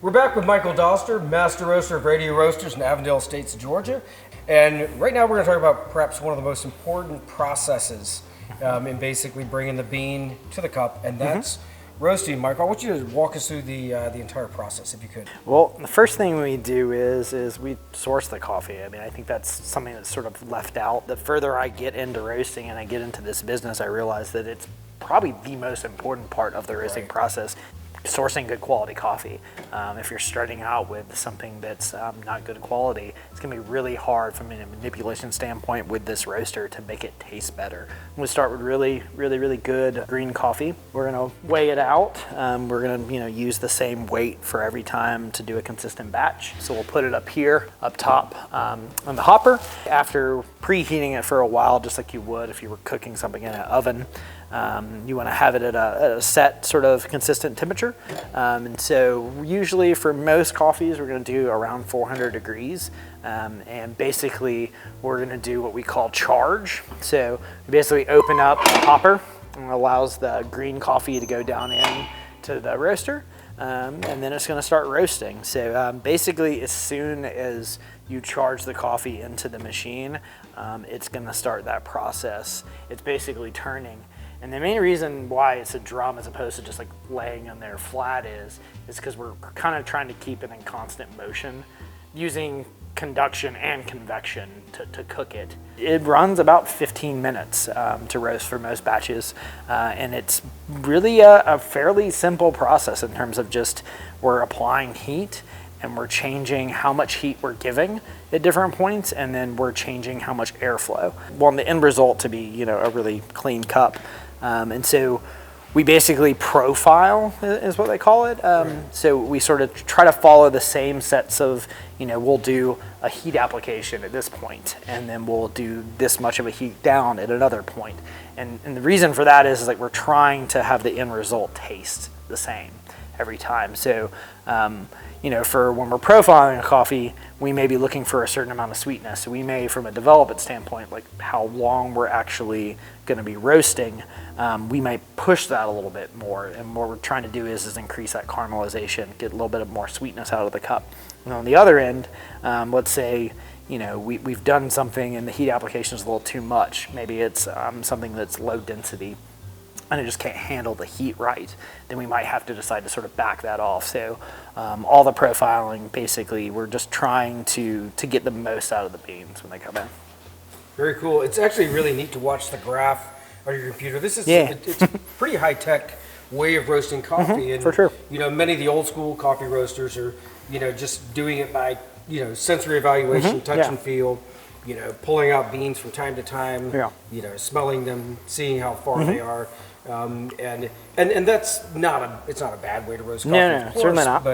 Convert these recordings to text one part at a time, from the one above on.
We're back with Michael Doster, Master Roaster of Radio Roasters in Avondale Estates, Georgia. And right now we're going to talk about perhaps one of the most important processes in basically bringing the bean to the cup, and that's roasting. Michael, I want you to walk us through the entire process, if you could. Well, the first thing we do is we source the coffee. I mean, I think that's something that's sort of left out. The further I get into roasting and I get into this business, I realize that it's probably the most important part of the roasting process. Sourcing good quality coffee. If you're starting out with something that's not good quality, it's going to be really hard from a manipulation standpoint with this roaster to make it taste better. We'll start with really good green coffee. We're going to weigh it out. We're going to use the same weight for every time to do a consistent batch. So we'll put it up here, up top on the hopper. After preheating it for a while, just like you would if you were cooking something in an oven, you want to have it at a set sort of consistent temperature. And so usually for most coffees, we're going to do around 400 degrees. And basically we're going to do what we call charge. So we basically open up the hopper and it allows the green coffee to go down in to the roaster. And then it's going to start roasting. So basically as soon as you charge the coffee into the machine, it's going to start that process. It's basically turning. And the main reason why it's a drum as opposed to just like laying in there flat is because we're kind of trying to keep it in constant motion using conduction and convection to cook it. It runs about 15 minutes to roast for most batches, and it's really a fairly simple process in terms of just we're applying heat and we're changing how much heat we're giving at different points, and then we're changing how much airflow. We want the end result to be a really clean cup. And so we basically profile is what they call it. So we sort of try to follow the same sets of, we'll do a heat application at this point, and then we'll do this much of a heat down at another point. And the reason for that is like we're trying to have the end result taste the same every time. So, for when we're profiling a coffee, we may be looking for a certain amount of sweetness. So we may, from a development standpoint, like how long we're actually going to be roasting, we might push that a little bit more. And what we're trying to do is increase that caramelization, get a little bit of more sweetness out of the cup. And on the other end, let's say, we've done something and the heat application is a little too much. Maybe it's something that's low density and it just can't handle the heat right, then we might have to decide to sort of back that off. So all the profiling, basically, we're just trying to get the most out of the beans when they come in. Very cool. It's actually really neat to watch the graph on your computer. This is it's a pretty high-tech way of roasting coffee. And, for sure. Many of the old school coffee roasters are, just doing it by, sensory evaluation, touch and feel, pulling out beans from time to time, smelling them, seeing how far they are. And that's it's not a bad way to roast coffee. No, of course, certainly not.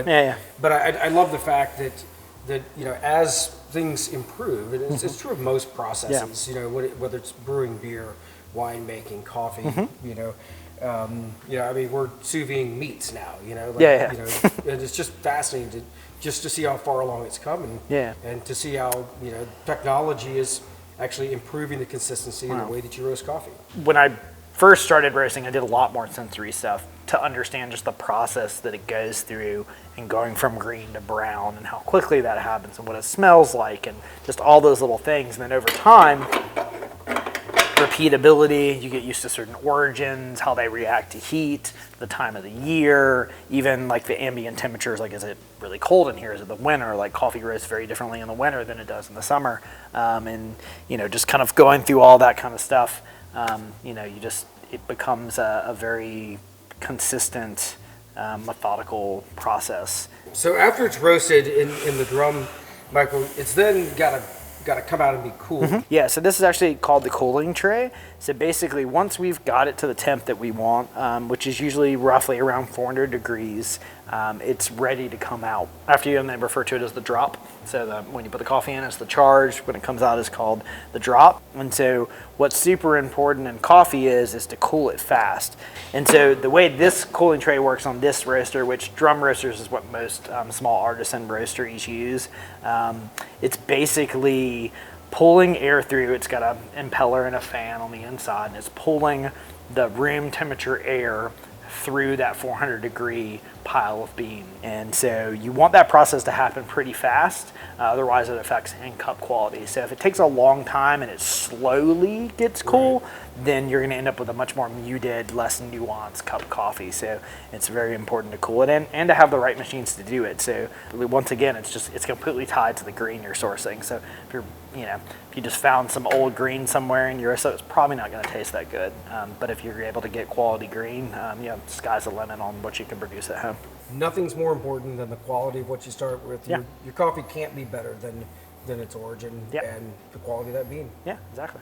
But I love the fact that as things improve, and it's true of most processes. Whether it's brewing beer, wine making, coffee. I mean, we're sous vide meats now. And it's just fascinating to see how far along it's come, and to see how technology is actually improving the consistency in the way that you roast coffee. When I first started roasting, I did a lot more sensory stuff to understand just the process that it goes through and going from green to brown and how quickly that happens and what it smells like and just all those little things. And then over time, repeatability, you get used to certain origins, how they react to heat, the time of the year, even like the ambient temperatures, like is it really cold in here, is it the winter, like coffee roasts very differently in the winter than it does in the summer, and just kind of going through all that kind of stuff, it becomes a very consistent, methodical process. So after it's roasted in the drum, Michael, it's then got to come out and be cooled. Yeah, so this is actually called the cooling tray. So basically, once we've got it to the temp that we want, which is usually roughly around 400 degrees, it's ready to come out. After you then refer to it as the drop. So when you put the coffee in, it's the charge. When it comes out, it's called the drop. And so what's super important in coffee is to cool it fast. And so the way this cooling tray works on this roaster, which drum roasters is what most small artisan roasteries use, it's basically pulling air through. It's got an impeller and a fan on the inside, and it's pulling the room temperature air through that 400 degree pile of bean. And so you want that process to happen pretty fast, otherwise it affects in-cup quality. So if it takes a long time and it slowly gets cool, then you're gonna end up with a much more muted, less nuanced cup of coffee. So it's very important to cool it and to have the right machines to do it. So once again, it's completely tied to the green you're sourcing. So if you're, if you just found some old green somewhere in your, so it's probably not gonna taste that good. But if you're able to get quality green, sky's the limit on what you can produce at home. Nothing's more important than the quality of what you start with. Yeah. Your coffee can't be better than its origin Yep. and the quality of that bean. Yeah, exactly.